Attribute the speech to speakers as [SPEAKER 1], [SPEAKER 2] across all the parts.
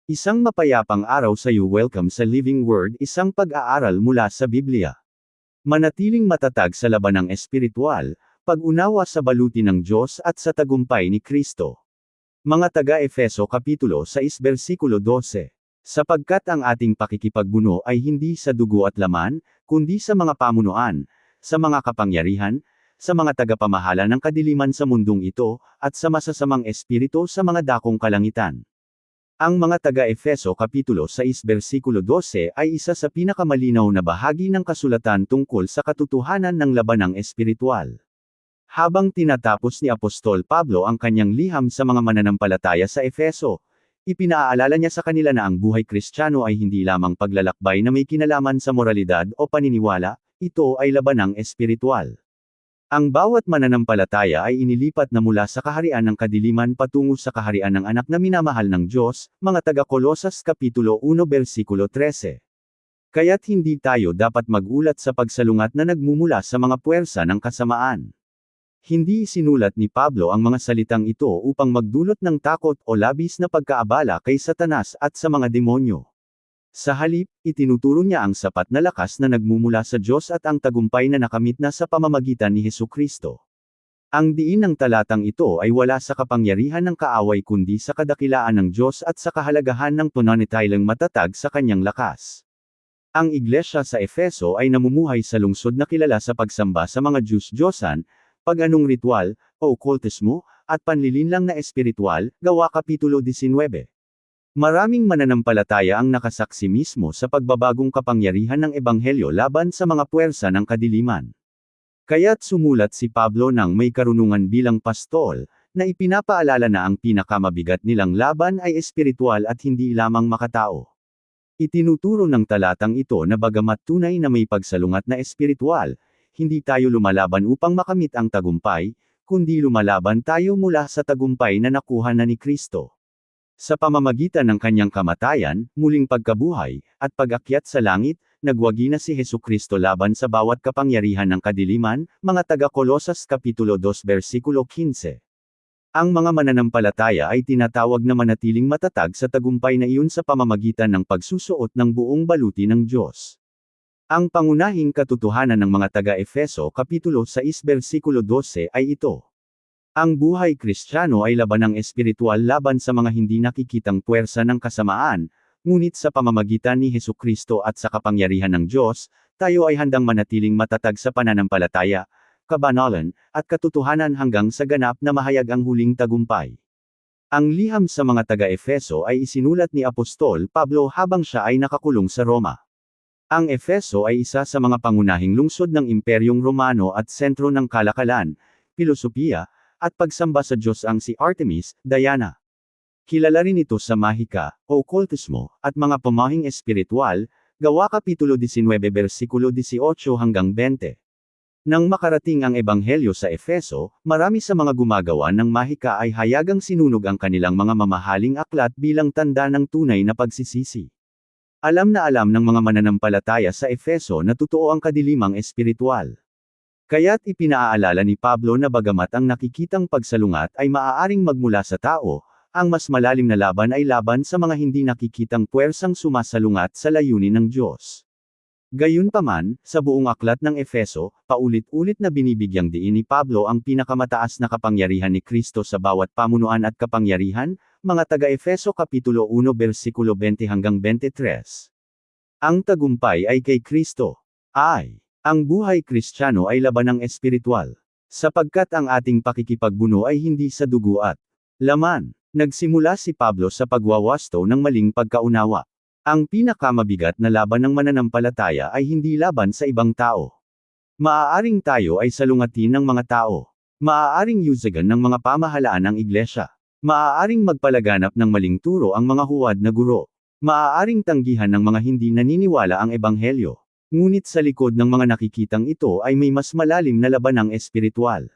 [SPEAKER 1] Isang mapayapang araw sa iyo. Welcome sa Living Word, isang pag-aaral mula sa Biblia. Manatiling matatag sa labanang espiritual, pag-unawa sa baluti ng Diyos at sa tagumpay ni Kristo. Mga taga-Efeso Kapitulo 6 Versikulo 12. Sapagkat ang ating pakikipagbuno ay hindi sa dugo at laman, kundi sa mga pamunuan, sa mga kapangyarihan, sa mga tagapamahala ng kadiliman sa mundong ito, at sa masasamang espiritu sa mga dakong kalangitan. Ang mga taga-Efeso Kapitulo 6 Versikulo 12 ay isa sa pinakamalinaw na bahagi ng kasulatan tungkol sa katotohanan ng labanang espiritual. Habang tinatapos ni Apostol Pablo ang kanyang liham sa mga mananampalataya sa Efeso, ipinaalala niya sa kanila na ang buhay Kristiyano ay hindi lamang paglalakbay na may kinalaman sa moralidad o paniniwala, ito ay labanang espiritual. Ang bawat mananampalataya ay inilipat na mula sa kaharian ng kadiliman patungo sa kaharian ng anak na minamahal ng Diyos, mga taga-Kolosas Kapitulo 1 Versikulo 13. Kaya't hindi tayo dapat magulat sa pagsalungat na nagmumula sa mga puwersa ng kasamaan. Hindi isinulat ni Pablo ang mga salitang ito upang magdulot ng takot o labis na pagkaabala kay Satanas at sa mga demonyo. Sa halip, itinuturo niya ang sapat na lakas na nagmumula sa Diyos at ang tagumpay na nakamit na sa pamamagitan ni Hesukristo. Ang diin ng talatang ito ay wala sa kapangyarihan ng kaaway kundi sa kadakilaan ng Diyos at sa kahalagahan ng pananatiling matatag sa kanyang lakas. Ang iglesia sa Efeso ay namumuhay sa lungsod na kilala sa pagsamba sa mga Diyos-Diyosan, pag-anong ritual, o okultismo, at panlilinlang na espiritual, Gawa Kapitulo 19. Maraming mananampalataya ang nakasaksi mismo sa pagbabagong kapangyarihan ng Ebanghelyo laban sa mga puwersa ng kadiliman. Kaya't sumulat si Pablo ng may karunungan bilang pastol, na ipinapaalala na ang pinakamabigat nilang laban ay espiritual at hindi lamang makatao. Itinuturo ng talatang ito na bagamat tunay na may pagsalungat na espiritual, hindi tayo lumalaban upang makamit ang tagumpay, kundi lumalaban tayo mula sa tagumpay na nakuha na ni Kristo. Sa pamamagitan ng kanyang kamatayan, muling pagkabuhay, at pag-akyat sa langit, nagwagi na si Hesukristo laban sa bawat kapangyarihan ng kadiliman, mga taga-Kolosas Kapitulo 2 Versikulo 15. Ang mga mananampalataya ay tinatawag na manatiling matatag sa tagumpay na iyon sa pamamagitan ng pagsusuot ng buong baluti ng Diyos. Ang pangunahing katotohanan ng mga taga-Efeso Kapitulo 6 Versikulo 12 ay ito. Ang buhay Kristiyano ay labanang espiritual laban sa mga hindi nakikitang puwersa ng kasamaan, ngunit sa pamamagitan ni Hesukristo at sa kapangyarihan ng Diyos, tayo ay handang manatiling matatag sa pananampalataya, kabanalan, at katotohanan hanggang sa ganap na mahayag ang huling tagumpay. Ang liham sa mga taga-Efeso ay isinulat ni Apostol Pablo habang siya ay nakakulong sa Roma. Ang Efeso ay isa sa mga pangunahing lungsod ng Imperyong Romano at sentro ng kalakalan, pilosopiya, at pagsamba sa Diyos ang si Artemis, Diana. Kilala rin ito sa mahika, o okultismo, at mga pamahing espiritual, Gawa Kapitulo 19 Versikulo 18 hanggang 20. Nang makarating ang Ebanghelyo sa Efeso, marami sa mga gumagawa ng mahika ay hayagang sinunog ang kanilang mga mamahaling aklat bilang tanda ng tunay na pagsisisi. Alam na alam ng mga mananampalataya sa Efeso na totoo ang kadilimang espiritual. Kaya't ipinaalala ni Pablo na bagamat ang nakikitang pagsalungat ay maaaring magmula sa tao, ang mas malalim na laban ay laban sa mga hindi nakikitang puwersang sumasalungat sa layunin ng Diyos. Gayunpaman, sa buong aklat ng Efeso, paulit-ulit na binibigyang diin ni Pablo ang pinakamataas na kapangyarihan ni Kristo sa bawat pamunuan at kapangyarihan, mga taga-Efeso Kapitulo 1 Versikulo 20 hanggang 23. Ang tagumpay ay kay Kristo. Ang buhay Kristiyano ay labanang espiritual. Sapagkat ang ating pakikipagbuno ay hindi sa dugo at laman. Nagsimula si Pablo sa pagwawasto ng maling pagkaunawa. Ang pinakamabigat na laban ng mananampalataya ay hindi laban sa ibang tao. Maaaring tayo ay salungatin ng mga tao. Maaaring yusagan ng mga pamahalaan ng iglesia. Maaaring magpalaganap ng maling turo ang mga huwad na guro. Maaaring tanggihan ng mga hindi naniniwala ang Ebanghelyo. Ngunit sa likod ng mga nakikitang ito ay may mas malalim na labanang espiritual.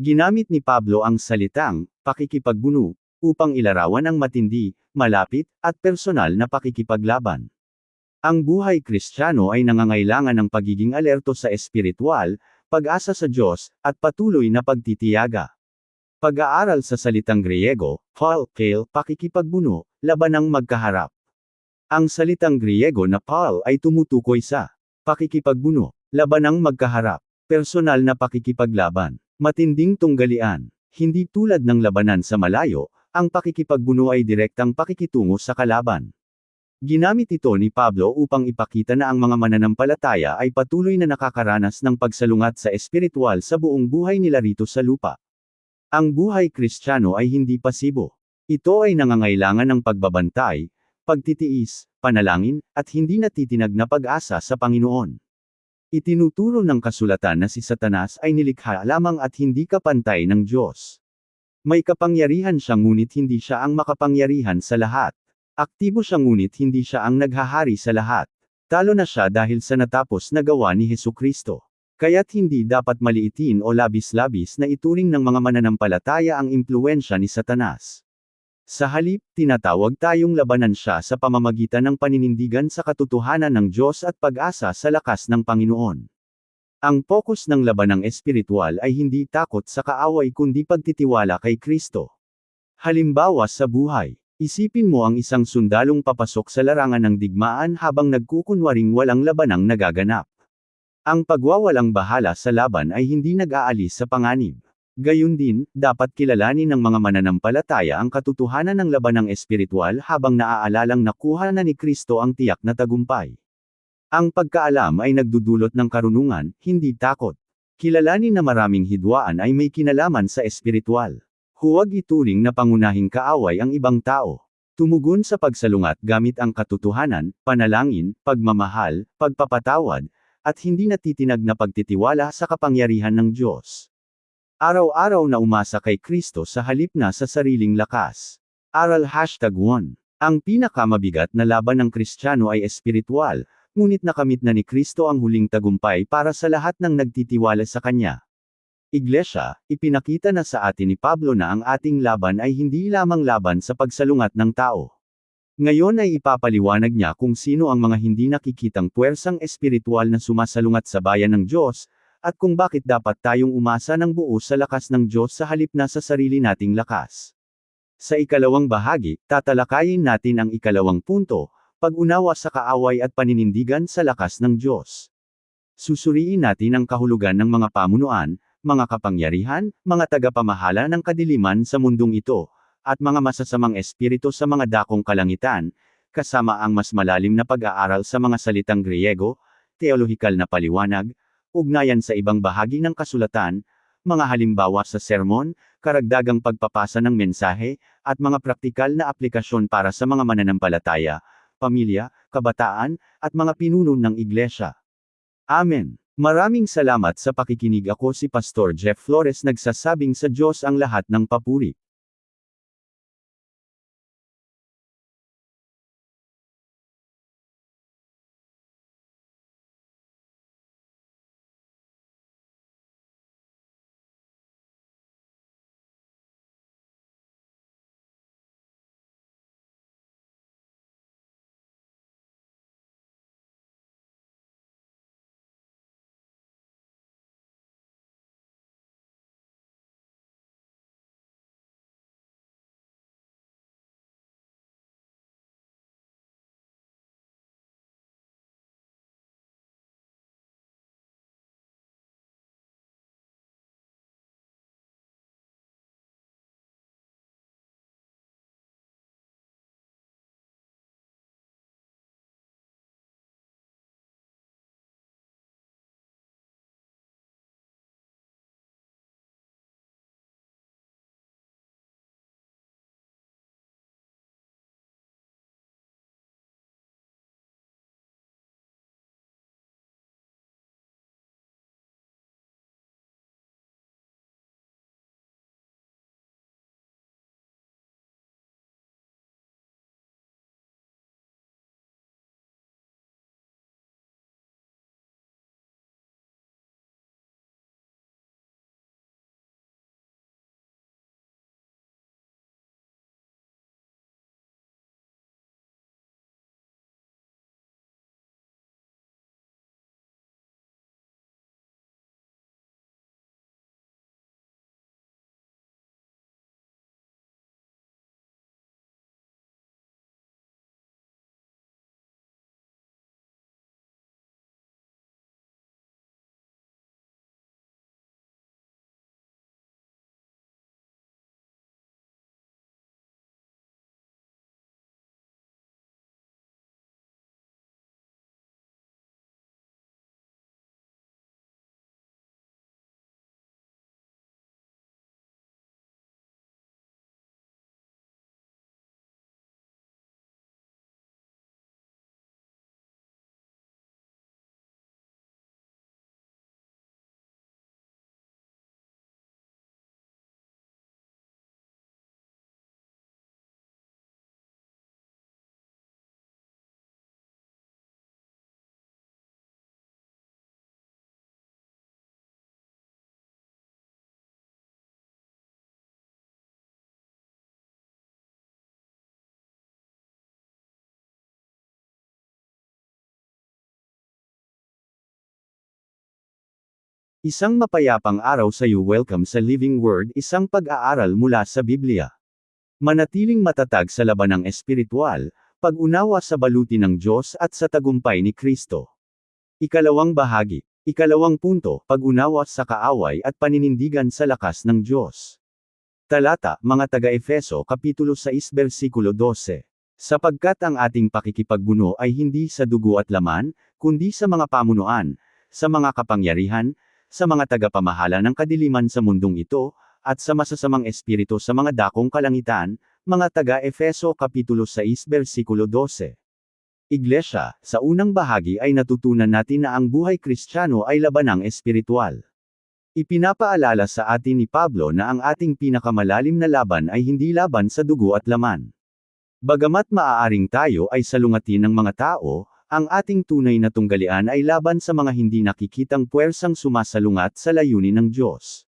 [SPEAKER 1] Ginamit ni Pablo ang salitang, pakikipagbuno, upang ilarawan ang matindi, malapit, at personal na pakikipaglaban. Ang buhay Kristiyano ay nangangailangan ng pagiging alerto sa espiritual, pag-asa sa Diyos, at patuloy na pagtitiyaga. Pag-aaral sa salitang Griego, pakikipagbuno, labanang magkaharap. Ang salitang Griego na Paul ay tumutukoy sa pakikipagbuno, labanang magkaharap, personal na pakikipaglaban, matinding tunggalian. Hindi tulad ng labanan sa malayo, ang pakikipagbuno ay direktang pakikitungo sa kalaban. Ginamit ito ni Pablo upang ipakita na ang mga mananampalataya ay patuloy na nakakaranas ng pagsalungat sa espiritual sa buong buhay nila rito sa lupa. Ang buhay Kristiyano ay hindi pasibo. Ito ay nangangailangan ng pagbabantay, pagtitiis, panalangin, at hindi natitinag na pag-asa sa Panginoon. Itinuturo ng kasulatan na si Satanas ay nilikha lamang at hindi kapantay ng Diyos. May kapangyarihan siya ngunit hindi siya ang makapangyarihan sa lahat. Aktibo siya ngunit hindi siya ang naghahari sa lahat. Talo na siya dahil sa natapos na gawa ni Hesukristo. Kaya't hindi dapat maliitin o labis-labis na ituring ng mga mananampalataya ang impluwensya ni Satanas. Sa halip, tinatawag tayong labanan siya sa pamamagitan ng paninindigan sa katotohanan ng Diyos at pag-asa sa lakas ng Panginoon. Ang pokus ng labanang espiritual ay hindi takot sa kaaway kundi pagtitiwala kay Kristo. Halimbawa sa buhay. Isipin mo ang isang sundalong papasok sa larangan ng digmaan habang nagkukunwaring walang labanang nagaganap. Ang pagwawalang bahala sa laban ay hindi nag-aalis sa panganib. Gayun din, dapat kilalanin ng mga mananampalataya ang katotohanan ng labanang espiritual habang naaalalang nakuha na ni Kristo ang tiyak na tagumpay. Ang pagkaalam ay nagdudulot ng karunungan, hindi takot. Kilalanin na maraming hidwaan ay may kinalaman sa espiritual. Huwag ituring na pangunahing kaaway ang ibang tao. Tumugon sa pagsalungat gamit ang katotohanan, panalangin, pagmamahal, pagpapatawad, at hindi natitinag na pagtitiwala sa kapangyarihan ng Diyos. Araw-araw na umasa kay Kristo sa halip na sa sariling lakas. Aral #1. Ang pinakamabigat na laban ng Kristiyano ay espiritual, ngunit nakamit na ni Kristo ang huling tagumpay para sa lahat ng nagtitiwala sa Kanya. Iglesia, ipinakita na sa atin ni Pablo na ang ating laban ay hindi lamang laban sa pagsalungat ng tao. Ngayon ay ipapaliwanag niya kung sino ang mga hindi nakikitang puwersang espiritual na sumasalungat sa bayan ng Diyos, at kung bakit dapat tayong umasa ng buo sa lakas ng Diyos sa halip na sa sarili nating lakas. Sa ikalawang bahagi, tatalakayin natin ang ikalawang punto, pag-unawa sa kaaway at paninindigan sa lakas ng Diyos. Susuriin natin ang kahulugan ng mga pamunuan, mga kapangyarihan, mga tagapamahala ng kadiliman sa mundong ito, at mga masasamang espiritu sa mga dakong kalangitan, kasama ang mas malalim na pag-aaral sa mga salitang Griego, teolohikal na paliwanag, ugnayan sa ibang bahagi ng kasulatan, mga halimbawa sa sermon, karagdagang pagpapasa ng mensahe, at mga praktikal na aplikasyon para sa mga mananampalataya, pamilya, kabataan, at mga pinuno ng iglesia. Amen. Maraming salamat sa pakikinig. Ako si Pastor Jeff Flores, nagsasabing sa Diyos ang lahat ng papuri. Isang mapayapang araw sa iyo. Welcome sa Living Word, isang pag-aaral mula sa Biblia. Manatiling matatag sa labanang espiritual, pag-unawa sa baluti ng Diyos at sa tagumpay ni Kristo. Ikalawang bahagi. Ikalawang punto, pag-unawa sa kaaway at paninindigan sa lakas ng Diyos. Talata, mga taga-Efeso, Kapitulo 6, versikulo 12. Sapagkat ang ating pakikipagbuno ay hindi sa dugo at laman, kundi sa mga pamunuan, sa mga kapangyarihan, sa mga tagapamahala ng kadiliman sa mundong ito, at sa masasamang espiritu sa mga dakong kalangitan, mga taga-Efeso Kapitulo 6 versikulo 12. Iglesia, sa unang bahagi ay natutunan natin na ang buhay Kristiyano ay labanang espiritual. Ipinapaalala sa atin ni Pablo na ang ating pinakamalalim na laban ay hindi laban sa dugo at laman. Bagamat maaaring tayo ay salungatin ng mga tao, ang ating tunay na tunggalian ay laban sa mga hindi nakikitang puwersang sumasalungat sa layunin ng Diyos.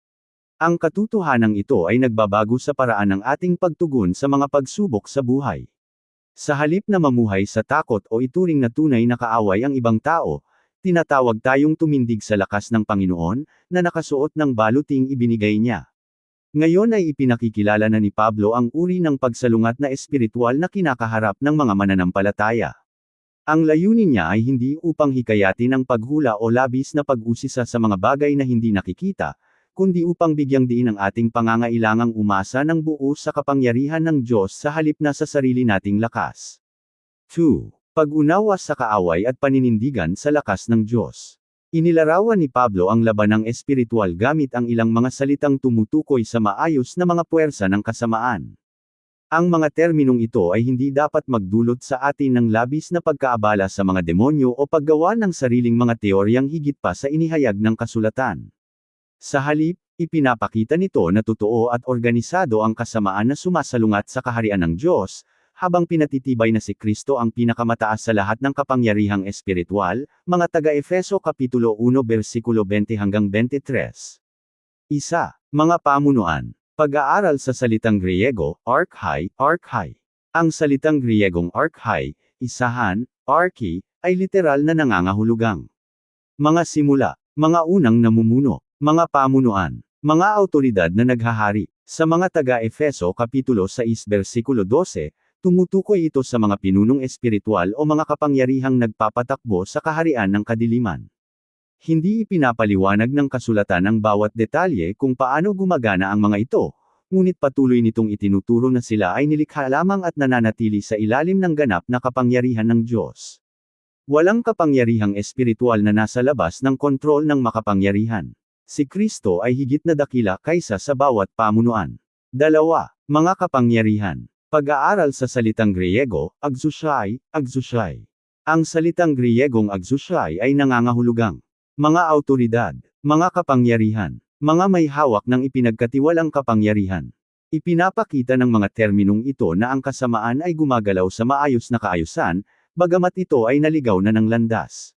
[SPEAKER 1] Ang katotohanan ito ay nagbabago sa paraan ng ating pagtugon sa mga pagsubok sa buhay. Sa halip na mamuhay sa takot o ituring na tunay na kaaway ang ibang tao, tinatawag tayong tumindig sa lakas ng Panginoon, na nakasuot ng baluting ibinigay niya. Ngayon ay ipinakikilala na ni Pablo ang uri ng pagsalungat na espiritual na kinakaharap ng mga mananampalataya. Ang layunin niya ay hindi upang hikayatin ang paghula o labis na pag-usisa sa mga bagay na hindi nakikita, kundi upang bigyang diin ang ating pangangailangang umasa ng buo sa kapangyarihan ng Diyos sa halip na sa sarili nating lakas. 2. Pag-unawa sa kaaway at paninindigan sa lakas ng Diyos. Inilarawan ni Pablo ang labanang espiritual gamit ang ilang mga salitang tumutukoy sa maayos na mga puwersa ng kasamaan. Ang mga terminong ito ay hindi dapat magdulot sa atin ng labis na pagkaabala sa mga demonyo o paggawa ng sariling mga teoryang higit pa sa inihayag ng kasulatan. Sa halip, ipinapakita nito na totoo at organisado ang kasamaan na sumasalungat sa kaharian ng Diyos, habang pinatitibay na si Kristo ang pinakamataas sa lahat ng kapangyarihang espiritual, mga taga-Efeso Kapitulo 1 versikulo 20 hanggang 23. Isa, mga pamunuan. Pag-aaral sa salitang Griego, archai. Ang salitang Griegong archai, isahan, archi, ay literal na nangangahulugang mga simula, mga unang namumuno, mga pamunuan, mga autoridad na naghahari. Sa mga taga-Efeso Kapitulo 6 versikulo 12, tumutukoy ito sa mga pinunong espiritual o mga kapangyarihang nagpapatakbo sa kaharian ng kadiliman. Hindi ipinapaliwanag ng kasulatan ang bawat detalye kung paano gumagana ang mga ito, ngunit patuloy nitong itinuturo na sila ay nilikha lamang at nananatili sa ilalim ng ganap na kapangyarihan ng Diyos. Walang kapangyarihang espiritual na nasa labas ng kontrol ng makapangyarihan. Si Kristo ay higit na dakila kaysa sa bawat pamunuan. 2. Mga kapangyarihan. Pag-aaral sa salitang Griego, exousiai. Ang salitang Griegong exousiai ay nangangahulugang mga autoridad, mga kapangyarihan, mga may hawak ng ipinagkatiwalang kapangyarihan. Ipinapakita ng mga terminong ito na ang kasamaan ay gumagalaw sa maayos na kaayusan, bagamat ito ay naligaw na ng landas.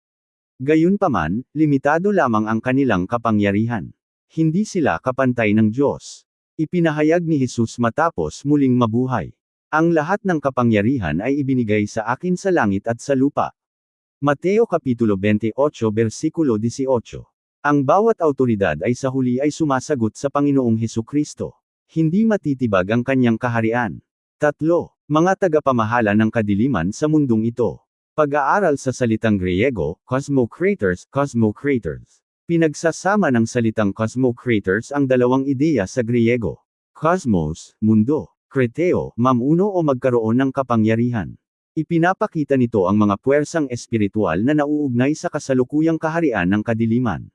[SPEAKER 1] Gayunpaman, limitado lamang ang kanilang kapangyarihan. Hindi sila kapantay ng Diyos. Ipinahayag ni Jesus matapos muling mabuhay. Ang lahat ng kapangyarihan ay ibinigay sa akin sa langit at sa lupa. Mateo Kapitulo 28 versikulo 18. Ang bawat autoridad ay sa huli ay sumasagot sa Panginoong Hesukristo. Hindi matitibag ang kanyang kaharian. 3. Mga tagapamahala ng kadiliman sa mundong ito. Pag-aaral sa salitang Griego, cosmocrators. Pinagsasama ng salitang cosmocrators ang dalawang ideya sa Griego. Cosmos, mundo. Kreteo, mamuno o magkaroon ng kapangyarihan. Ipinapakita nito ang mga puwersang espiritual na nauugnay sa kasalukuyang kaharian ng kadiliman.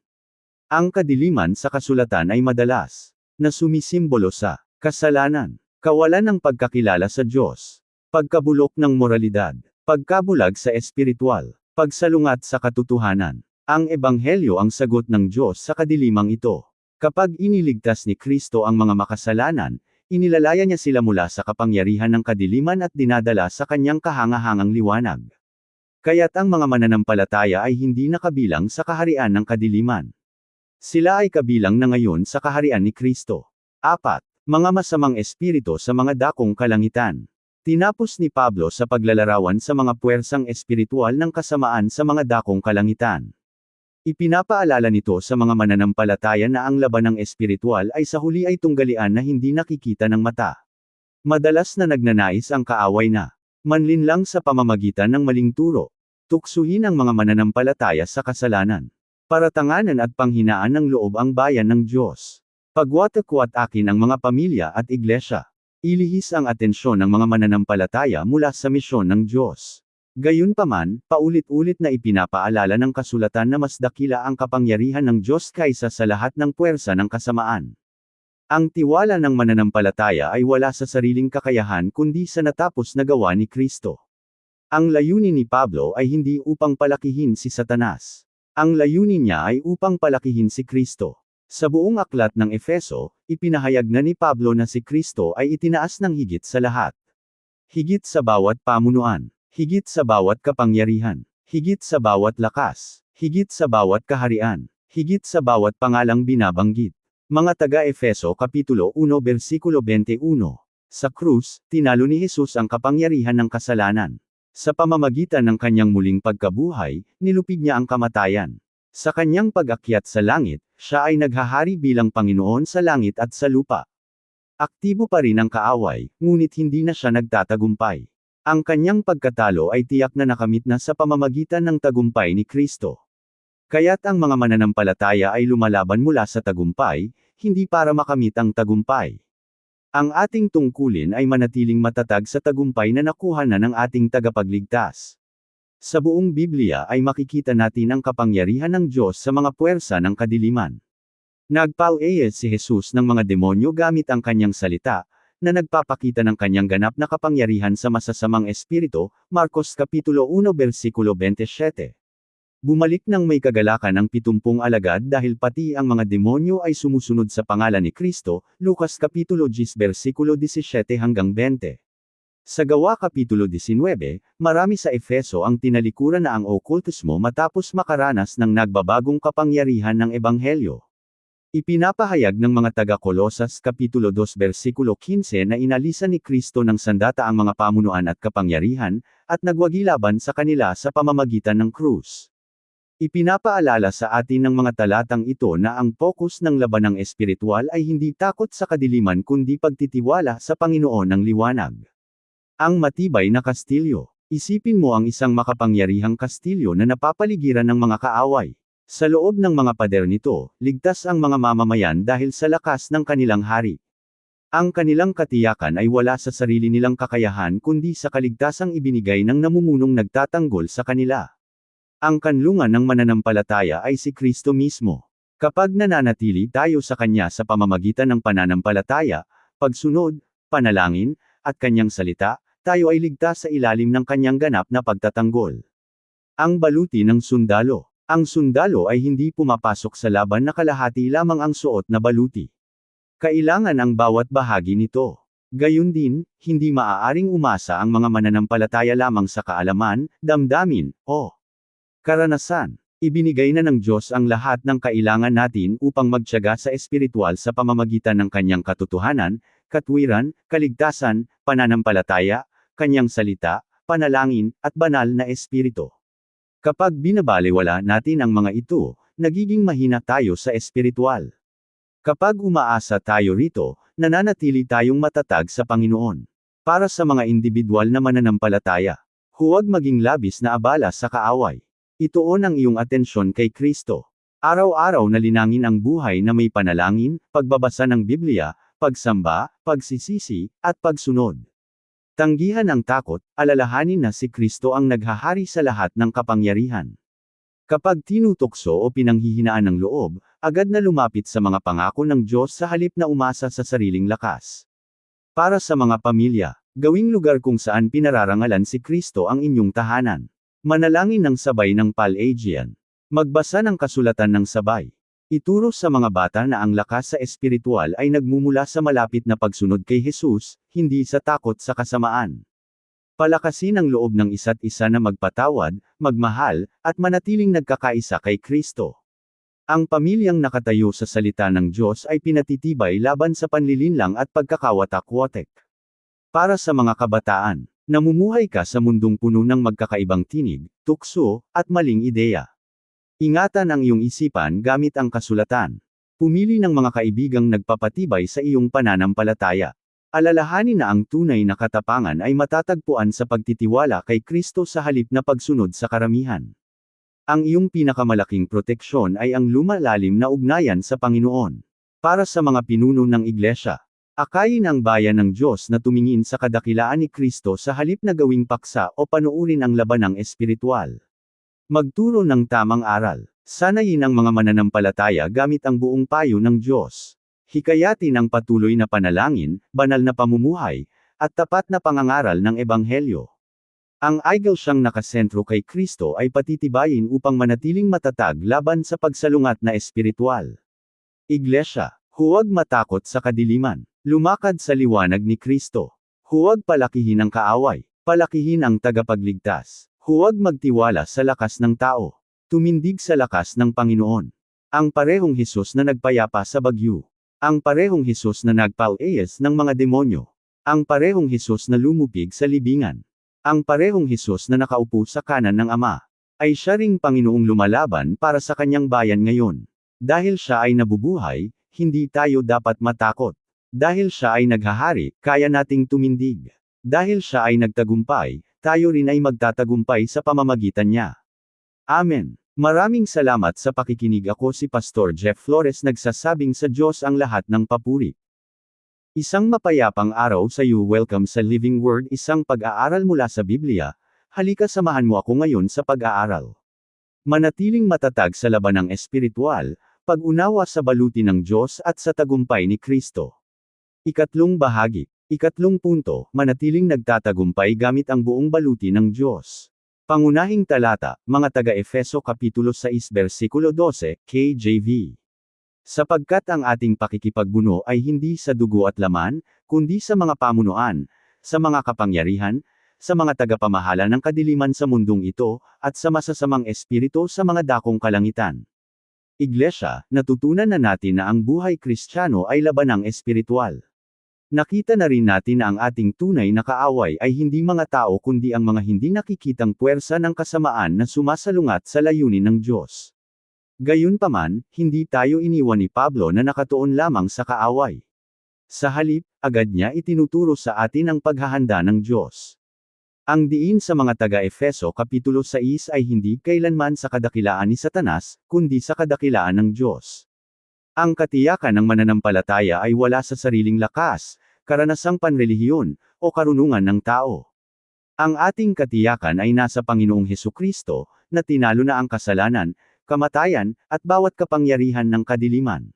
[SPEAKER 1] Ang kadiliman sa kasulatan ay madalas na sumisimbolo sa kasalanan, kawalan ng pagkakilala sa Diyos, pagkabulok ng moralidad, pagkabulag sa espiritual, pagsalungat sa katotohanan. Ang Ebanghelyo ang sagot ng Diyos sa kadilimang ito. Kapag iniligtas ni Kristo ang mga makasalanan, inilalaya niya sila mula sa kapangyarihan ng kadiliman at dinadala sa kanyang kahangahangang liwanag. Kaya't ang mga mananampalataya ay hindi nakabilang sa kaharian ng kadiliman. Sila ay kabilang na ngayon sa kaharian ni Kristo. 4. Mga masamang espiritu sa mga dakong kalangitan. Tinapos ni Pablo sa paglalarawan sa mga puwersang espiritual ng kasamaan sa mga dakong kalangitan. Ipinapaalala nito sa mga mananampalataya na ang laban ng espiritual ay sa huli ay tunggalian na hindi nakikita ng mata. Madalas na nagnanais ang kaaway na manlinlang sa pamamagitan ng maling turo. Tuksuhin ang mga mananampalataya sa kasalanan. Paratanganan at panghinaan ng loob ang bayan ng Diyos. Pagwatakwat-akin ang mga pamilya at iglesia. Ilihis ang atensyon ng mga mananampalataya mula sa misyon ng Diyos. Gayunpaman, paulit-ulit na ipinapaalala ng kasulatan na mas dakila ang kapangyarihan ng Diyos kaysa sa lahat ng puwersa ng kasamaan. Ang tiwala ng mananampalataya ay wala sa sariling kakayahan kundi sa natapos na gawa ni Kristo. Ang layunin ni Pablo ay hindi upang palakihin si Satanas. Ang layunin niya ay upang palakihin si Kristo. Sa buong aklat ng Efeso, ipinahayag na ni Pablo na si Kristo ay itinaas ng higit sa lahat. Higit sa bawat pamunuan. Higit sa bawat kapangyarihan, higit sa bawat lakas, higit sa bawat kaharian, higit sa bawat pangalang binabanggit. Mga taga-Efeso Kapitulo 1 Versikulo 21. Sa krus, tinalo ni Jesus ang kapangyarihan ng kasalanan. Sa pamamagitan ng kanyang muling pagkabuhay, nilupig niya ang kamatayan. Sa kanyang pag-akyat sa langit, siya ay naghahari bilang Panginoon sa langit at sa lupa. Aktibo pa rin ang kaaway, ngunit hindi na siya nagtatagumpay. Ang kanyang pagkatalo ay tiyak na nakamit na sa pamamagitan ng tagumpay ni Kristo. Kaya't ang mga mananampalataya ay lumalaban mula sa tagumpay, hindi para makamit ang tagumpay. Ang ating tungkulin ay manatiling matatag sa tagumpay na nakuha na ng ating tagapagligtas. Sa buong Biblia ay makikita natin ang kapangyarihan ng Diyos sa mga puwersa ng kadiliman. Nagpaueyes si Jesus ng mga demonyo gamit ang kanyang salita, na nagpapakita ng kanyang ganap na kapangyarihan sa masasamang espiritu, Marcos Kapitulo 1 Versikulo 27. Bumalik ng may kagalakan ang 70 alagad dahil pati ang mga demonyo ay sumusunod sa pangalan ni Kristo, Lucas Kapitulo 10 Versikulo 17 hanggang 20. Sa Gawa Kapitulo 19, marami sa Efeso ang tinalikuran na ang okultismo matapos makaranas ng nagbabagong kapangyarihan ng Ebanghelyo. Ipinapahayag ng mga taga-Kolosas Kapitulo 2 Versikulo 15 na inalisan ni Kristo ng sandata ang mga pamunuan at kapangyarihan, at nagwagilaban sa kanila sa pamamagitan ng krus. Ipinapaalala sa atin ng mga talatang ito na ang focus ng laban ng espiritual ay hindi takot sa kadiliman kundi pagtitiwala sa Panginoon ng liwanag. Ang matibay na kastilyo. Isipin mo ang isang makapangyarihang kastilyo na napapaligiran ng mga kaaway. Sa loob ng mga pader nito, ligtas ang mga mamamayan dahil sa lakas ng kanilang hari. Ang kanilang katiyakan ay wala sa sarili nilang kakayahan kundi sa kaligtasang ibinigay ng namumunong nagtatanggol sa kanila. Ang kanlungan ng mananampalataya ay si Kristo mismo. Kapag nananatili tayo sa Kanya sa pamamagitan ng pananampalataya, pagsunod, panalangin, at Kanyang salita, tayo ay ligtas sa ilalim ng Kanyang ganap na pagtatanggol. Ang baluti ng sundalo. Ang sundalo ay hindi pumapasok sa laban na kalahati lamang ang suot na baluti. Kailangan ang bawat bahagi nito. Gayun din, hindi maaaring umasa ang mga mananampalataya lamang sa kaalaman, damdamin, o karanasan. Ibinigay na ng Diyos ang lahat ng kailangan natin upang magtiyaga sa espiritual sa pamamagitan ng Kanyang katotohanan, katwiran, kaligtasan, pananampalataya, Kanyang salita, panalangin, at banal na espiritu. Kapag binabalewala natin ang mga ito, nagiging mahina tayo sa espiritual. Kapag umaasa tayo rito, nananatili tayong matatag sa Panginoon. Para sa mga individual na mananampalataya, huwag maging labis na abala sa kaaway. Ituon ang iyong atensyon kay Kristo. Araw-araw na linangin ang buhay na may panalangin, pagbabasa ng Biblia, pagsamba, pagsisisi, at pagsunod. Tanggihan ang takot, alalahanin na si Kristo ang naghahari sa lahat ng kapangyarihan. Kapag tinutokso o pinanghihinaan ng loob, agad na lumapit sa mga pangako ng Diyos sa halip na umasa sa sariling lakas. Para sa mga pamilya, gawing lugar kung saan pinararangalan si Kristo ang inyong tahanan. Manalangin ng sabay ng Pelagian. Magbasa ng kasulatan ng sabay. Ituro sa mga bata na ang lakas sa espiritual ay nagmumula sa malapit na pagsunod kay Jesus, hindi sa takot sa kasamaan. Palakasin ang loob ng isa't isa na magpatawad, magmahal, at manatiling nagkakaisa kay Kristo. Ang pamilyang nakatayo sa salita ng Diyos ay pinatitibay laban sa panlilinlang at pagkakawatak-watek. Para sa mga kabataan, namumuhay ka sa mundong puno ng magkakaibang tinig, tukso, at maling ideya. Ingatan ang iyong isipan gamit ang kasulatan. Pumili ng mga kaibigang nagpapatibay sa iyong pananampalataya. Alalahanin na ang tunay na katapangan ay matatagpuan sa pagtitiwala kay Kristo sa halip na pagsunod sa karamihan. Ang iyong pinakamalaking proteksyon ay ang lumalalim na ugnayan sa Panginoon. Para sa mga pinuno ng iglesia, akayin ang bayan ng Diyos na tumingin sa kadakilaan ni Kristo sa halip na gawing paksa o panuurin ang labanang espiritual. Magturo ng tamang aral. Sanayin ang mga mananampalataya gamit ang buong payo ng Diyos. Hikayatin ang patuloy na panalangin, banal na pamumuhay, at tapat na pangangaral ng Ebanghelyo. Ang iglesyang nakasentro kay Kristo ay patitibayin upang manatiling matatag laban sa pagsalungat na espiritual. Iglesia, huwag matakot sa kadiliman. Lumakad sa liwanag ni Kristo. Huwag palakihin ang kaaway. Palakihin ang tagapagligtas. Huwag magtiwala sa lakas ng tao. Tumindig sa lakas ng Panginoon. Ang parehong Hesus na nagpayapa sa bagyo. Ang parehong Hesus na nagpalayas ng mga demonyo. Ang parehong Hesus na lumupig sa libingan. Ang parehong Hesus na nakaupo sa kanan ng Ama. Ay siya ring Panginoong lumalaban para sa kanyang bayan ngayon. Dahil siya ay nabubuhay, hindi tayo dapat matakot. Dahil siya ay naghahari, kaya nating tumindig. Dahil siya ay nagtagumpay, tayo rin ay magtatagumpay sa pamamagitan niya. Amen. Maraming salamat sa pakikinig. Ako si Pastor Jeff Flores, nagsasabing sa Diyos ang lahat ng papuri. Isang mapayapang araw sa iyo. Welcome sa Living Word, isang pag-aaral mula sa Biblia. Halika samahan mo ako ngayon sa pag-aaral. Manatiling matatag sa labanang espiritual, pag-unawa sa baluti ng Diyos at sa tagumpay ni Kristo. Ikatlong bahagi. Ikatlong punto, manatiling nagtatagumpay gamit ang buong baluti ng Diyos. Pangunahing talata, mga taga-Efeso Kapitulo 6 versikulo 12, KJV. Sapagkat ang ating pakikipagbuno ay hindi sa dugo at laman, kundi sa mga pamunuan, sa mga kapangyarihan, sa mga tagapamahala ng kadiliman sa mundong ito, at sa masasamang espiritu sa mga dakong kalangitan. Iglesia, natutunan na natin na ang buhay Kristiyano ay labanang espiritual. Nakita na rin natin na ang ating tunay na kaaway ay hindi mga tao kundi ang mga hindi nakikitang puwersa ng kasamaan na sumasalungat sa layunin ng Diyos. Gayunpaman, hindi tayo iniwan ni Pablo na nakatuon lamang sa kaaway. Sa halip, agad niya itinuturo sa atin ang paghahanda ng Diyos. Ang diin sa mga taga-Efeso Kapitulo 6 ay hindi kailanman sa kadakilaan ni Satanas, kundi sa kadakilaan ng Diyos. Ang katiyakan ng mananampalataya ay wala sa sariling lakas, karanasang panrelihiyon, o karunungan ng tao. Ang ating katiyakan ay nasa Panginoong Hesukristo, na tinalo na ang kasalanan, kamatayan, at bawat kapangyarihan ng kadiliman.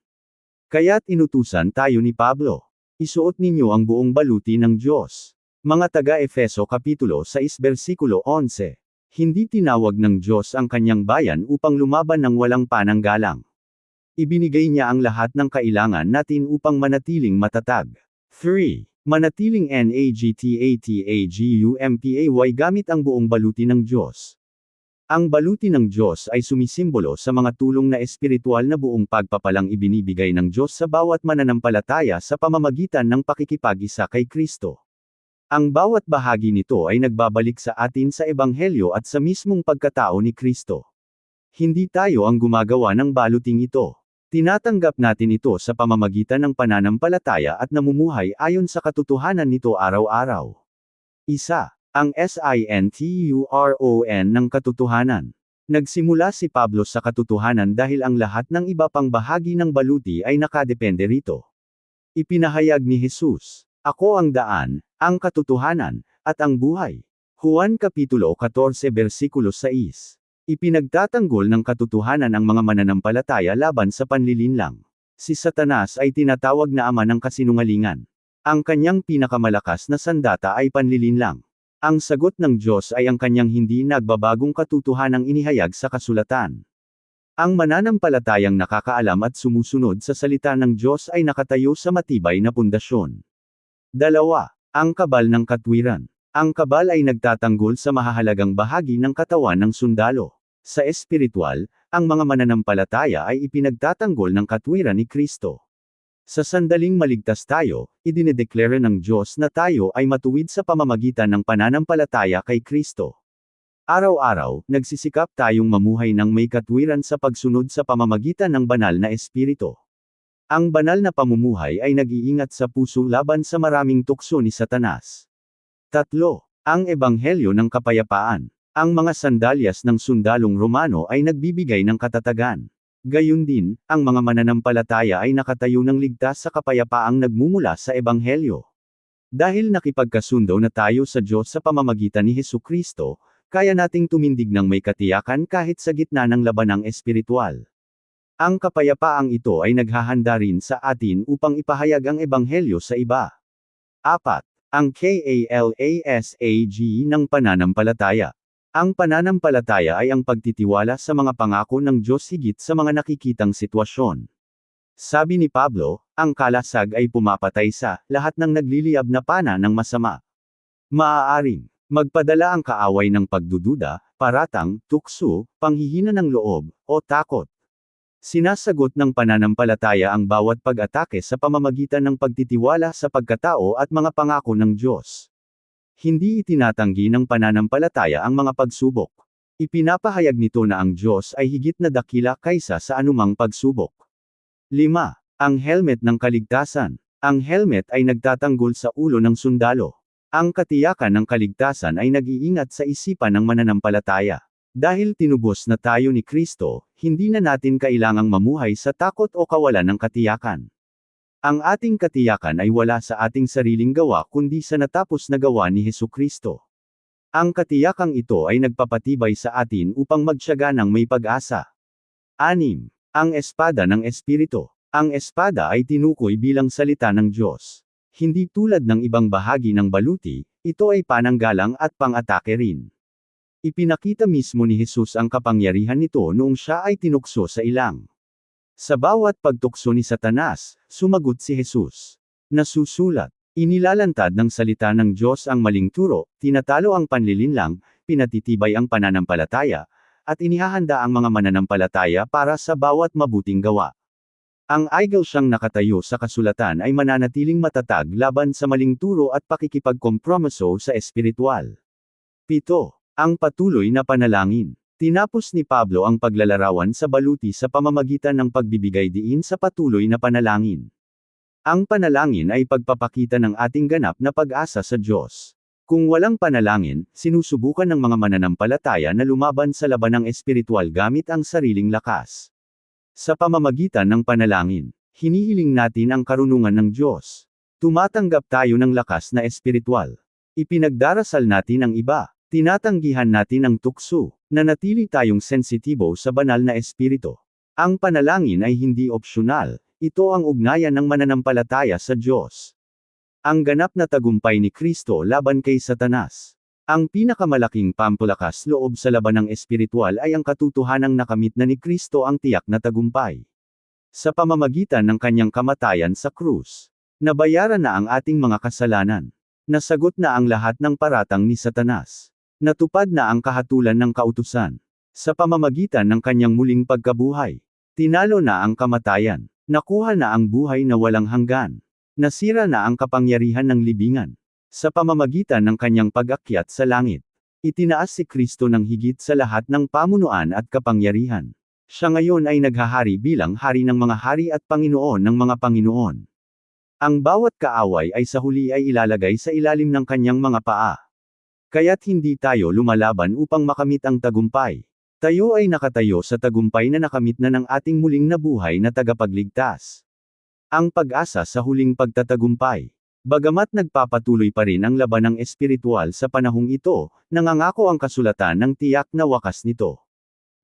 [SPEAKER 1] Kaya't inutusan tayo ni Pablo. Isuot ninyo ang buong baluti ng Diyos. Mga taga-Efeso Kapitulo 6 versikulo 11. Hindi tinawag ng Diyos ang kanyang bayan upang lumaban ng walang pananggalang. Ibinigay niya ang lahat ng kailangan natin upang manatiling matatag. 3. Manatiling nagtatagumpay gamit ang buong baluti ng Diyos. Ang baluti ng Diyos ay sumisimbolo sa mga tulong na espiritual na buong pagpapalang ibinibigay ng Diyos sa bawat mananampalataya sa pamamagitan ng pakikipag-isa kay Kristo. Ang bawat bahagi nito ay nagbabalik sa atin sa Ebanghelyo at sa mismong pagkatao ni Kristo. Hindi tayo ang gumagawa ng baluting ito. Tinatanggap natin ito sa pamamagitan ng pananampalataya at namumuhay ayon sa katotohanan nito araw-araw. Isa. Ang sinturon ng katotohanan. Nagsimula si Pablo sa katotohanan dahil ang lahat ng iba pang bahagi ng baluti ay nakadepende rito. Ipinahayag ni Jesus, "Ako ang daan, ang katotohanan, at ang buhay." Juan Kapitulo 14 versikulo 6. Ipinagtatanggol ng katotohanan ang mga mananampalataya laban sa panlilinlang. Si Satanas ay tinatawag na ama ng kasinungalingan. Ang kanyang pinakamalakas na sandata ay panlilinlang. Ang sagot ng Diyos ay ang kanyang hindi nagbabagong katotohanang inihayag sa kasulatan. Ang mananampalatayang nakakaalam at sumusunod sa salita ng Diyos ay nakatayo sa matibay na pundasyon. 2. Ang kabal ng katwiran. Ang kabal ay nagtatanggol sa mahahalagang bahagi ng katawan ng sundalo. Sa espiritual, ang mga mananampalataya ay ipinagtatanggol ng katwiran ni Kristo. Sa sandaling maligtas tayo, idinedeklara ng Diyos na tayo ay matuwid sa pamamagitan ng pananampalataya kay Kristo. Araw-araw, nagsisikap tayong mamuhay ng may katwiran sa pagsunod sa pamamagitan ng banal na espiritu. Ang banal na pamumuhay ay nag-iingat sa puso laban sa maraming tukso ni Satanas. 3. Ang Ebanghelyo ng Kapayapaan. Ang mga sandalyas ng sundalong Romano ay nagbibigay ng katatagan. Gayun din, ang mga mananampalataya ay nakatayo ng ligtas sa kapayapaang nagmumula sa Ebanghelyo. Dahil nakipagkasundo na tayo sa Diyos sa pamamagitan ni Hesukristo, kaya nating tumindig ng may katiyakan kahit sa gitna ng labanang espiritual. Ang kapayapaang ito ay naghahanda rin sa atin upang ipahayag ang Ebanghelyo sa iba. 4. Ang KALASAG ng pananampalataya. Ang pananampalataya ay ang pagtitiwala sa mga pangako ng Diyos higit sa mga nakikitang sitwasyon. Sabi ni Pablo, ang kalasag ay pumapatay sa lahat ng nagliliyab na pana ng masama. Maaaring magpadala ang kaaway ng pagdududa, paratang, tukso, panghihina ng loob, o takot. Sinasagot ng pananampalataya ang bawat pag-atake sa pamamagitan ng pagtitiwala sa pagkatao at mga pangako ng Diyos. Hindi itinatanggi ng pananampalataya ang mga pagsubok. Ipinapahayag nito na ang Diyos ay higit na dakila kaysa sa anumang pagsubok. 5. Ang helmet ng kaligtasan. Ang helmet ay nagtatanggol sa ulo ng sundalo. Ang katiyakan ng kaligtasan ay nag-iingat sa isipan ng mananampalataya. Dahil tinubos na tayo ni Kristo, hindi na natin kailangang mamuhay sa takot o kawalan ng katiyakan. Ang ating katiyakan ay wala sa ating sariling gawa kundi sa natapos na gawa ni Hesukristo. Ang katiyakang ito ay nagpapatibay sa atin upang magtiyaga ng may pag-asa. 6. Ang espada ng Espiritu. Ang espada ay tinukoy bilang salita ng Diyos. Hindi tulad ng ibang bahagi ng baluti, ito ay pananggalang at pang-atake rin. Ipinakita mismo ni Jesus ang kapangyarihan nito noong siya ay tinukso sa ilang. Sa bawat pagtukso ni Satanas, sumagot si Jesus. Nasusulat, inilalantad ng salita ng Diyos ang maling turo, tinatalo ang panlilinlang, pinatitibay ang pananampalataya, at inihahanda ang mga mananampalataya para sa bawat mabuting gawa. Ang igel siyang nakatayo sa kasulatan ay mananatiling matatag laban sa maling turo at pakikipagkompromiso sa espiritual. 7. Ang patuloy na panalangin. Tinapos ni Pablo ang paglalarawan sa baluti sa pamamagitan ng pagbibigay diin sa patuloy na panalangin. Ang panalangin ay pagpapakita ng ating ganap na pag-asa sa Diyos. Kung walang panalangin, sinusubukan ng mga mananampalataya na lumaban sa labanang espiritual gamit ang sariling lakas. Sa pamamagitan ng panalangin, hinihiling natin ang karunungan ng Diyos. Tumatanggap tayo ng lakas na espiritual. Ipinagdarasal natin ang iba. Tinatanggihan natin ang tukso. Nanatili tayong sensitibo sa banal na espiritu. Ang panalangin ay hindi opsyonal. Ito ang ugnayan ng mananampalataya sa Diyos. Ang ganap na tagumpay ni Kristo laban kay Satanas. Ang pinakamalaking pampalakas loob sa labanang espiritual ay ang katotohanang nakamit na ni Kristo ang tiyak na tagumpay. Sa pamamagitan ng kanyang kamatayan sa krus, nabayaran na ang ating mga kasalanan. Nasagot na ang lahat ng paratang ni Satanas. Natupad na ang kahatulan ng kautusan. Sa pamamagitan ng kanyang muling pagkabuhay, tinalo na ang kamatayan. Nakuha na ang buhay na walang hanggan. Nasira na ang kapangyarihan ng libingan. Sa pamamagitan ng kanyang pag-akyat sa langit, itinaas si Kristo ng higit sa lahat ng pamunuan at kapangyarihan. Siya ngayon ay naghahari bilang hari ng mga hari at Panginoon ng mga Panginoon. Ang bawat kaaway ay sa huli ay ilalagay sa ilalim ng kanyang mga paa. Kaya't hindi tayo lumalaban upang makamit ang tagumpay. Tayo ay nakatayo sa tagumpay na nakamit na ng ating muling nabuhay na tagapagligtas. Ang pag-asa sa huling pagtatagumpay. Bagamat nagpapatuloy pa rin ang labanang espiritual sa panahong ito, nangangako ang kasulatan ng tiyak na wakas nito.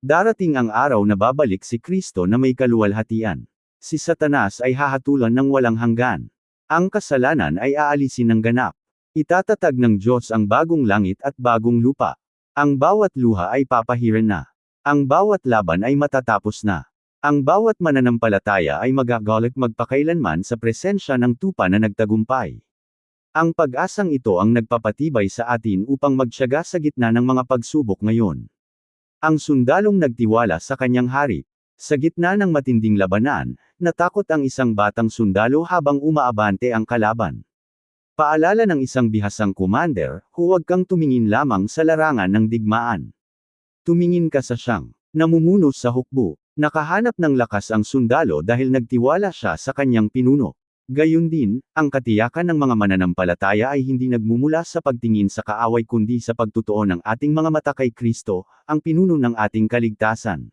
[SPEAKER 1] Darating ang araw na babalik si Kristo na may kaluwalhatian. Si Satanas ay hahatulan ng walang hanggan. Ang kasalanan ay aalisin ng ganap. Itatatag ng Diyos ang bagong langit at bagong lupa. Ang bawat luha ay papahiran na. Ang bawat laban ay matatapos na. Ang bawat mananampalataya ay magagalit magpakailanman sa presensya ng tupa na nagtagumpay. Ang pag-asang ito ang nagpapatibay sa atin upang magtiyaga sa gitna ng mga pagsubok ngayon. Ang sundalong nagtiwala sa kanyang hari. Sa gitna ng matinding labanan, natakot ang isang batang sundalo habang umaabante ang kalaban. Paalala ng isang bihasang commander, huwag kang tumingin lamang sa larangan ng digmaan. Tumingin ka sa siyang namumuno sa hukbo. Nakahanap ng lakas ang sundalo dahil nagtiwala siya sa kanyang pinuno. Gayun din, ang katiyakan ng mga mananampalataya ay hindi nagmumula sa pagtingin sa kaaway kundi sa pagtutuon ng ating mga mata kay Kristo, ang pinuno ng ating kaligtasan.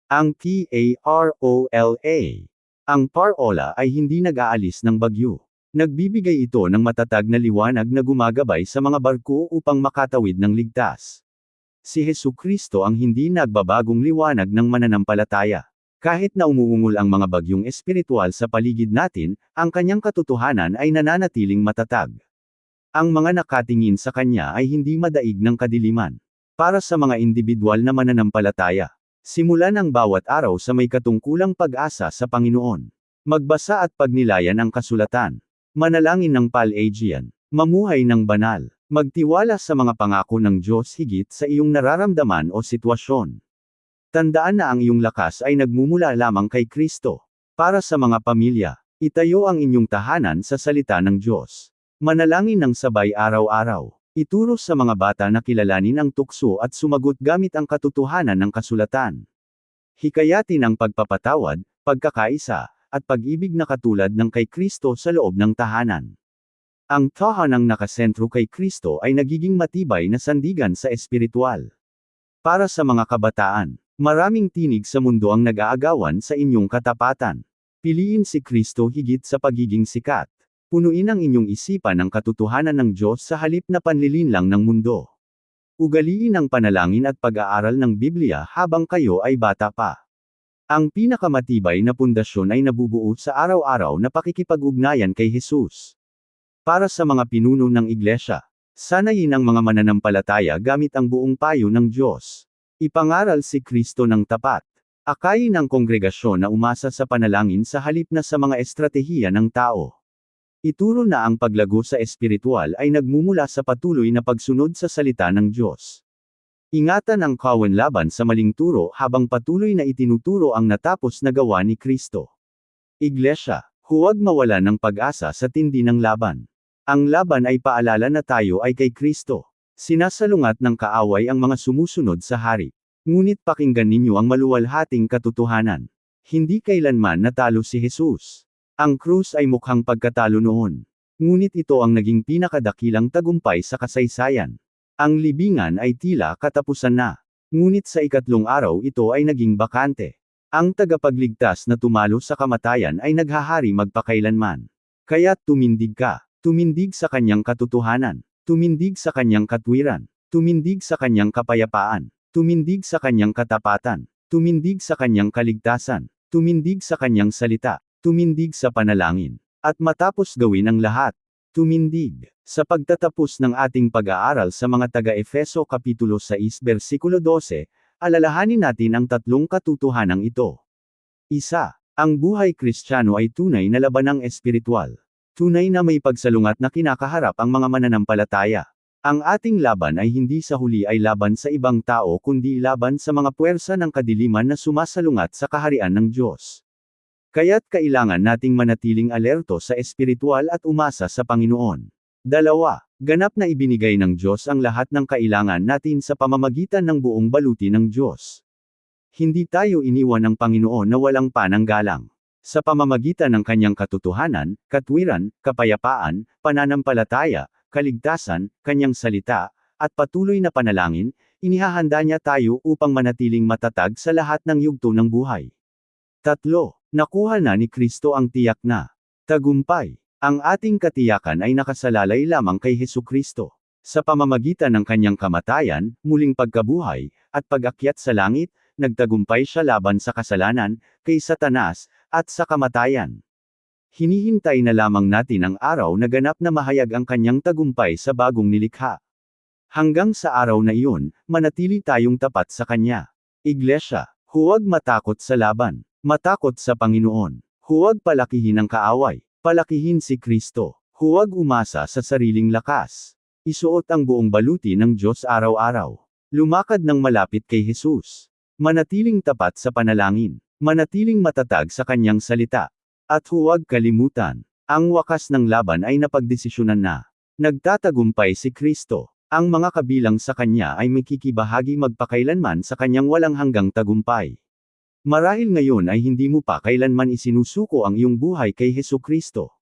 [SPEAKER 1] Ang parola, ang parola ay hindi nag-aalis ng bagyo. Nagbibigay ito ng matatag na liwanag na gumagabay sa mga barko upang makatawid ng ligtas. Si Hesukristo ang hindi nagbabagong liwanag ng mananampalataya. Kahit na umuungol ang mga bagyong espiritual sa paligid natin, ang kanyang katotohanan ay nananatiling matatag. Ang mga nakatingin sa kanya ay hindi madaig ng kadiliman. Para sa mga individual na mananampalataya, simulan ang bawat araw sa may katungkulang pag-asa sa Panginoon. Magbasa at pagnilayan ang kasulatan. Manalangin ng Pelagian. Mamuhay ng banal. Magtiwala sa mga pangako ng Diyos higit sa iyong nararamdaman o sitwasyon. Tandaan na ang iyong lakas ay nagmumula lamang kay Kristo. Para sa mga pamilya, itayo ang inyong tahanan sa salita ng Diyos. Manalangin ng sabay araw-araw. Ituro sa mga bata na kilalanin ang tukso at sumagot gamit ang katotohanan ng kasulatan. Hikayatin ang pagpapatawad, pagkakaisa, at pag-ibig na katulad ng kay Kristo sa loob ng tahanan. Ang tahanang nakasentro kay Kristo ay nagiging matibay na sandigan sa espiritual. Para sa mga kabataan, maraming tinig sa mundo ang nag-aagawan sa inyong katapatan. Piliin si Kristo higit sa pagiging sikat. Punuin ang inyong isipan ng katotohanan ng Diyos sa halip na panlilinlang ng mundo. Ugaliin ang panalangin at pag-aaral ng Biblia habang kayo ay bata pa. Ang pinakamatibay na pundasyon ay nabubuo sa araw-araw na pakikipag-ugnayan kay Jesus. Para sa mga pinuno ng iglesia, sanayin ang mga mananampalataya gamit ang buong payo ng Diyos. Ipangaral si Kristo ng tapat. Akayin ang kongregasyon na umasa sa panalangin sa halip na sa mga estratehiya ng tao. Ituro na ang paglago sa espiritual ay nagmumula sa patuloy na pagsunod sa salita ng Diyos. Ingatan ang kawan laban sa maling turo habang patuloy na itinuturo ang natapos na gawa ni Kristo. Iglesia, huwag mawala ng pag-asa sa tindi ng laban. Ang laban ay paalala na tayo ay kay Kristo. Sinasalungat ng kaaway ang mga sumusunod sa hari. Ngunit pakinggan ninyo ang maluwalhating katotohanan. Hindi kailanman natalo si Jesus. Ang krus ay mukhang pagkatalo noon. Ngunit ito ang naging pinakadakilang tagumpay sa kasaysayan. Ang libingan ay tila katapusan na. Ngunit sa ikatlong araw ito ay naging bakante. Ang tagapagligtas na tumalo sa kamatayan ay naghahari magpakailanman. Kaya't tumindig ka. Tumindig sa kanyang katotohanan. Tumindig sa kanyang katwiran. Tumindig sa kanyang kapayapaan. Tumindig sa kanyang katapatan. Tumindig sa kanyang kaligtasan. Tumindig sa kanyang salita. Tumindig sa panalangin. At matapos gawin ang lahat, tumindig. Sa pagtatapos ng ating pag-aaral sa mga taga-Efeso Kapitulo 6 versikulo 12, alalahanin natin ang tatlong katotohanang ito. Isa, ang buhay Kristiyano ay tunay na labanang espiritual. Tunay na may pagsalungat na kinakaharap ang mga mananampalataya. Ang ating laban ay hindi sa huli ay laban sa ibang tao kundi laban sa mga puwersa ng kadiliman na sumasalungat sa kaharian ng Diyos. Kaya't kailangan nating manatiling alerto sa espiritual at umasa sa Panginoon. Dalawa, ganap na ibinigay ng Diyos ang lahat ng kailangan natin sa pamamagitan ng buong baluti ng Diyos. Hindi tayo iniwan ng Panginoon na walang pananggalang. Sa pamamagitan ng kanyang katotohanan, katwiran, kapayapaan, pananampalataya, kaligtasan, kanyang salita, at patuloy na panalangin, inihahanda niya tayo upang manatiling matatag sa lahat ng yugto ng buhay. Tatlo, nakuha na ni Kristo ang tiyak na tagumpay. Ang ating katiyakan ay nakasalalay lamang kay Hesukristo. Sa pamamagitan ng kanyang kamatayan, muling pagkabuhay, at pag-akyat sa langit, nagtagumpay siya laban sa kasalanan, kay Satanas, at sa kamatayan. Hinihintay na lamang natin ang araw na ganap na mahayag ang kanyang tagumpay sa bagong nilikha. Hanggang sa araw na iyon, manatili tayong tapat sa kanya. Iglesia, huwag matakot sa laban. Matakot sa Panginoon. Huwag palakihin ang kaaway. Palakihin si Kristo. Huwag umasa sa sariling lakas. Isuot ang buong baluti ng Diyos araw-araw. Lumakad ng malapit kay Jesus. Manatiling tapat sa panalangin. Manatiling matatag sa kanyang salita. At huwag kalimutan, ang wakas ng laban ay napagdesisyonan na. Nagtatagumpay si Kristo. Ang mga kabilang sa kanya ay makikibahagi magpakailanman sa kanyang walang hanggang tagumpay. Marahil ngayon ay hindi mo pa kailanman isinusuko ang iyong buhay kay Hesukristo.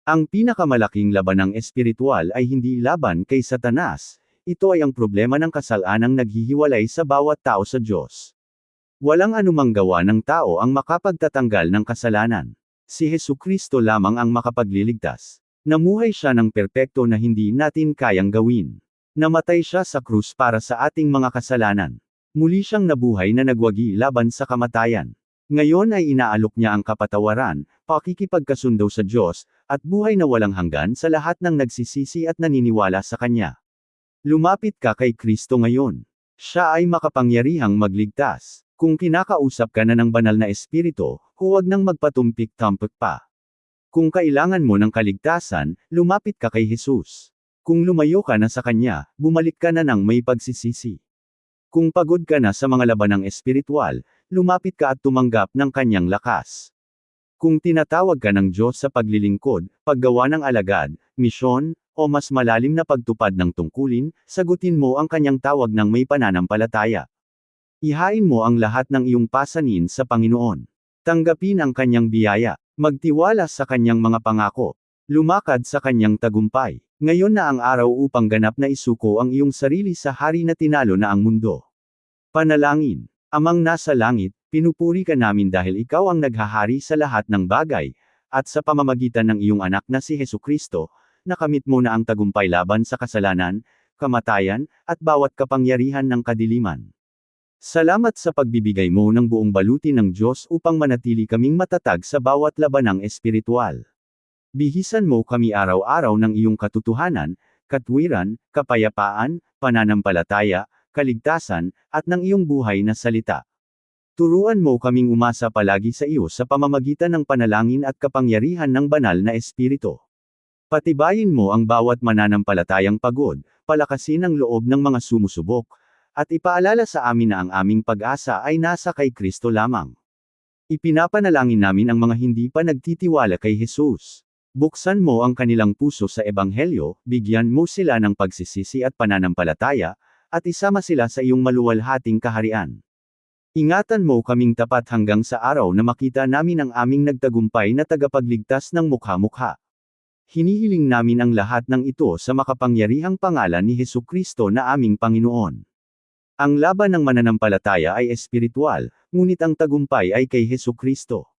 [SPEAKER 1] Ang pinakamalaking labanang espiritual ay hindi laban kay Satanas, ito ay ang problema ng kasalanang naghihiwalay sa bawat tao sa Diyos. Walang anumang gawa ng tao ang makapagtatanggal ng kasalanan. Si Hesukristo lamang ang makapagliligtas. Namuhay siya ng perpekto na hindi natin kayang gawin. Namatay siya sa krus para sa ating mga kasalanan. Muli siyang nabuhay na nagwagi laban sa kamatayan. Ngayon ay inaalok niya ang kapatawaran, pakikipagkasundo sa Diyos, at buhay na walang hanggan sa lahat ng nagsisisi at naniniwala sa Kanya. Lumapit ka kay Kristo ngayon. Siya ay makapangyarihang magligtas. Kung kinakausap ka na ng banal na espiritu, huwag nang magpatumpik-tampik pa. Kung kailangan mo ng kaligtasan, lumapit ka kay Jesus. Kung lumayo ka na sa Kanya, bumalik ka na ng may pagsisisi. Kung pagod ka na sa mga labanang espiritual, lumapit ka at tumanggap ng Kanyang lakas. Kung tinatawag ka ng Diyos sa paglilingkod, paggawa ng alagad, misyon, o mas malalim na pagtupad ng tungkulin, sagutin mo ang Kanyang tawag ng may pananampalataya. Ihain mo ang lahat ng iyong pasanin sa Panginoon. Tanggapin ang Kanyang biyaya. Magtiwala sa Kanyang mga pangako. Lumakad sa Kanyang tagumpay. Ngayon na ang araw upang ganap na isuko ang iyong sarili sa Hari na tinalo na ang mundo. Panalangin. Amang nasa langit, pinupuri ka namin dahil ikaw ang naghahari sa lahat ng bagay, at sa pamamagitan ng iyong anak na si Hesukristo, nakamit mo na ang tagumpay laban sa kasalanan, kamatayan, at bawat kapangyarihan ng kadiliman. Salamat sa pagbibigay mo ng buong baluti ng Diyos upang manatili kaming matatag sa bawat labanang espiritual. Bihisan mo kami araw-araw ng iyong katotohanan, katwiran, kapayapaan, pananampalataya, kaligtasan, at ng iyong buhay na salita. Turuan mo kaming umasa palagi sa iyo sa pamamagitan ng panalangin at kapangyarihan ng banal na espiritu. Patibayin mo ang bawat mananampalatayang pagod, palakasin ang loob ng mga sumusubok, at ipaalala sa amin na ang aming pag-asa ay nasa kay Kristo lamang. Ipinapanalangin namin ang mga hindi pa nagtitiwala kay Jesus. Buksan mo ang kanilang puso sa Ebanghelyo, bigyan mo sila ng pagsisisi at pananampalataya, at isama sila sa iyong maluwalhating kaharian. Ingatan mo kaming tapat hanggang sa araw na makita namin ang aming nagtagumpay na tagapagligtas ng mukha-mukha. Hinihiling namin ang lahat ng ito sa makapangyarihang pangalan ni Hesukristo na aming Panginoon. Ang laban ng mananampalataya ay espiritual, ngunit ang tagumpay ay kay Hesukristo.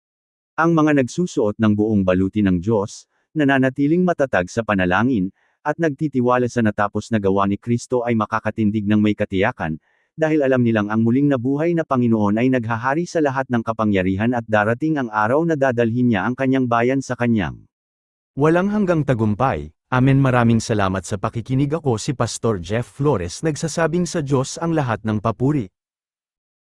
[SPEAKER 1] Ang mga nagsusuot ng buong baluti ng Diyos, nananatiling matatag sa panalangin, at nagtitiwala sa natapos na gawa ni Kristo ay makakatindig ng may katiyakan, dahil alam nilang ang muling nabuhay na Panginoon ay naghahari sa lahat ng kapangyarihan at darating ang araw na dadalhin niya ang kanyang bayan sa kanyang walang hanggang tagumpay. Amen. Maraming salamat sa pakikinig. Ako si Pastor Jeff Flores, nagsasabing sa Diyos ang lahat ng papuri.